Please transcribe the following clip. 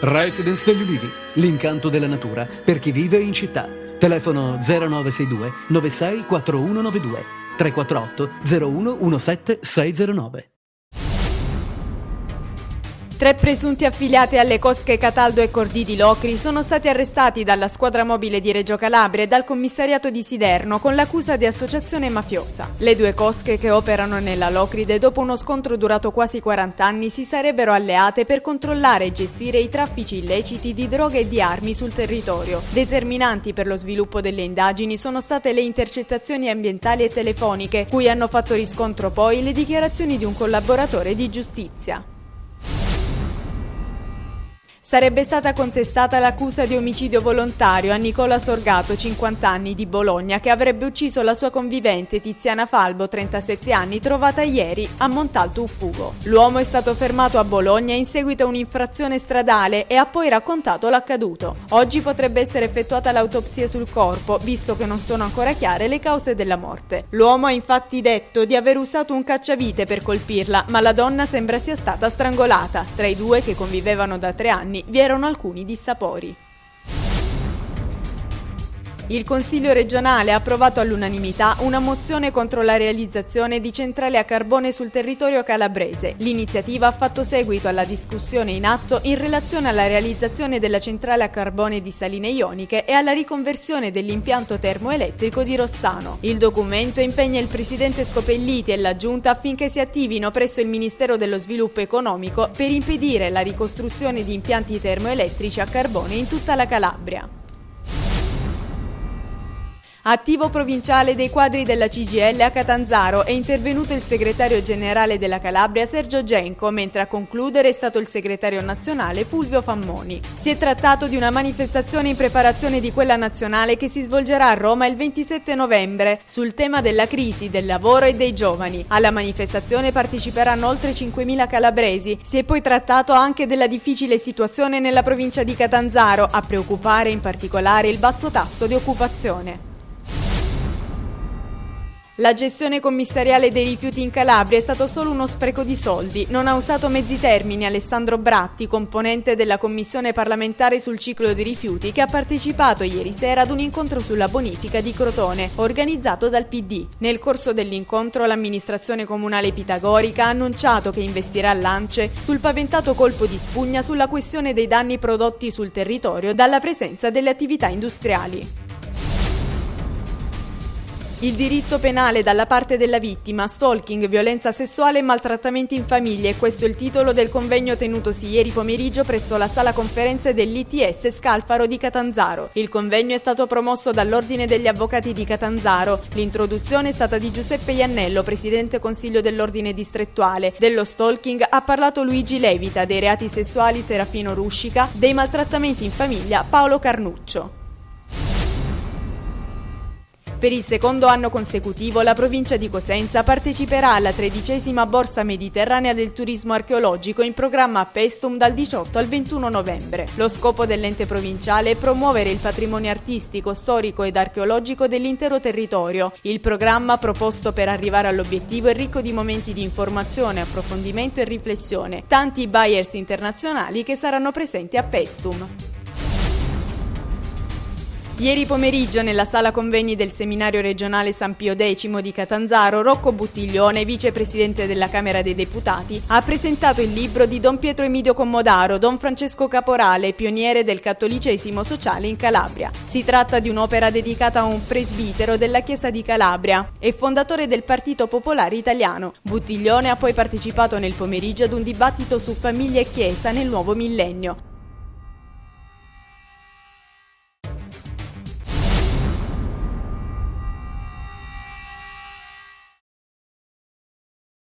Residence degli Ulivi, l'incanto della natura per chi vive in città. Telefono 0962 96 4192 348 01 17 609. 3 presunti affiliati alle cosche Cataldo e Cordì di Locri sono stati arrestati dalla squadra mobile di Reggio Calabria e dal commissariato di Siderno con l'accusa di associazione mafiosa. Le 2 cosche che operano nella Locride, dopo uno scontro durato quasi 40 anni, si sarebbero alleate per controllare e gestire i traffici illeciti di droghe e di armi sul territorio. Determinanti per lo sviluppo delle indagini sono state le intercettazioni ambientali e telefoniche, cui hanno fatto riscontro poi le dichiarazioni di un collaboratore di giustizia. Sarebbe stata contestata l'accusa di omicidio volontario a Nicola Sorgato, 50 anni, di Bologna, che avrebbe ucciso la sua convivente Tiziana Falbo, 37 anni, trovata ieri a Montalto Uffugo. L'uomo è stato fermato a Bologna in seguito a un'infrazione stradale e ha poi raccontato l'accaduto. Oggi potrebbe essere effettuata l'autopsia sul corpo, visto che non sono ancora chiare le cause della morte. L'uomo ha infatti detto di aver usato un cacciavite per colpirla, ma la donna sembra sia stata strangolata. Tra i 2, che convivevano da 3 anni, vi erano alcuni dissapori. Il Consiglio regionale ha approvato all'unanimità una mozione contro la realizzazione di centrali a carbone sul territorio calabrese. L'iniziativa ha fatto seguito alla discussione in atto in relazione alla realizzazione della centrale a carbone di Saline Ioniche e alla riconversione dell'impianto termoelettrico di Rossano. Il documento impegna il presidente Scopelliti e la Giunta affinché si attivino presso il Ministero dello Sviluppo Economico per impedire la ricostruzione di impianti termoelettrici a carbone in tutta la Calabria. Attivo provinciale dei quadri della CGIL a Catanzaro è intervenuto il segretario generale della Calabria Sergio Genco, mentre a concludere è stato il segretario nazionale Fulvio Fammoni. Si è trattato di una manifestazione in preparazione di quella nazionale che si svolgerà a Roma il 27 novembre sul tema della crisi, del lavoro e dei giovani. Alla manifestazione parteciperanno oltre 5.000 calabresi. Si è poi trattato anche della difficile situazione nella provincia di Catanzaro, a preoccupare in particolare il basso tasso di occupazione. La gestione commissariale dei rifiuti in Calabria è stato solo uno spreco di soldi. Non ha usato mezzi termini Alessandro Bratti, componente della commissione parlamentare sul ciclo dei rifiuti, che ha partecipato ieri sera ad un incontro sulla bonifica di Crotone, organizzato dal PD. Nel corso dell'incontro l'amministrazione comunale pitagorica ha annunciato che investirà l'ANCE sul paventato colpo di spugna sulla questione dei danni prodotti sul territorio dalla presenza delle attività industriali. Il diritto penale dalla parte della vittima, stalking, violenza sessuale e maltrattamenti in famiglia è questo il titolo del convegno tenutosi ieri pomeriggio presso la sala conferenze dell'ITS Scalfaro di Catanzaro. Il convegno è stato promosso dall'Ordine degli Avvocati di Catanzaro. L'introduzione è stata di Giuseppe Iannello, presidente consiglio dell'Ordine distrettuale. Dello stalking ha parlato Luigi Levita, dei reati sessuali Serafino Ruscica, dei maltrattamenti in famiglia Paolo Carnuccio. Per il secondo anno consecutivo la provincia di Cosenza parteciperà alla 13ª Borsa Mediterranea del Turismo Archeologico in programma a Paestum dal 18 al 21 novembre. Lo scopo dell'ente provinciale è promuovere il patrimonio artistico, storico ed archeologico dell'intero territorio. Il programma proposto per arrivare all'obiettivo è ricco di momenti di informazione, approfondimento e riflessione. Tanti i buyers internazionali che saranno presenti a Paestum. Ieri pomeriggio nella sala convegni del seminario regionale San Pio X di Catanzaro, Rocco Buttiglione, vicepresidente della Camera dei Deputati, ha presentato il libro di Don Pietro Emidio Commodaro, Don Francesco Caporale, pioniere del cattolicesimo sociale in Calabria. Si tratta di un'opera dedicata a un presbitero della Chiesa di Calabria e fondatore del Partito Popolare Italiano. Buttiglione ha poi partecipato nel pomeriggio ad un dibattito su famiglia e Chiesa nel nuovo millennio.